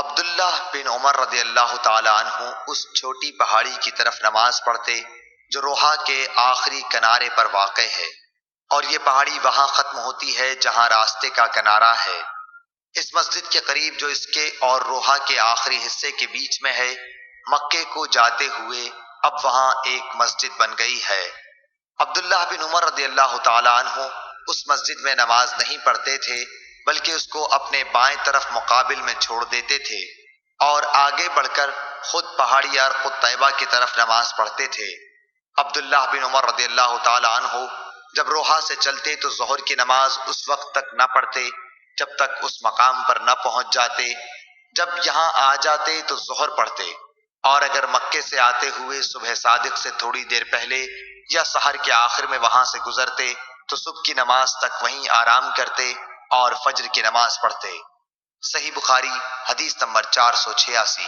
عبداللہ بن عمر رضی اللہ تعالی عنہ اس چھوٹی پہاڑی کی طرف نماز پڑھتے جو روحا کے آخری کنارے پر واقع ہے، اور یہ پہاڑی وہاں ختم ہوتی ہے جہاں راستے کا کنارہ ہے۔ اس مسجد کے قریب جو اس کے اور روحا کے آخری حصے کے بیچ میں ہے، مکے کو جاتے ہوئے اب وہاں ایک مسجد بن گئی ہے۔ عبداللہ بن عمر رضی اللہ تعالی عنہ اس مسجد میں نماز نہیں پڑھتے تھے، بلکہ اس کو اپنے بائیں طرف مقابل میں چھوڑ دیتے تھے اور آگے بڑھ کر خود پہاڑی ارقد طیبہ کی طرف نماز پڑھتے تھے۔ عبداللہ بن عمر رضی اللہ تعالی عنہ جب روحا سے چلتے تو ظہر کی نماز اس وقت تک نہ پڑھتے جب تک اس مقام پر نہ پہنچ جاتے۔ جب یہاں آ جاتے تو ظہر پڑھتے، اور اگر مکے سے آتے ہوئے صبح صادق سے تھوڑی دیر پہلے یا سحر کے آخر میں وہاں سے گزرتے تو صبح کی نماز تک وہیں آرام کرتے اور فجر کی نماز پڑھتے۔ صحیح بخاری حدیث نمبر 486۔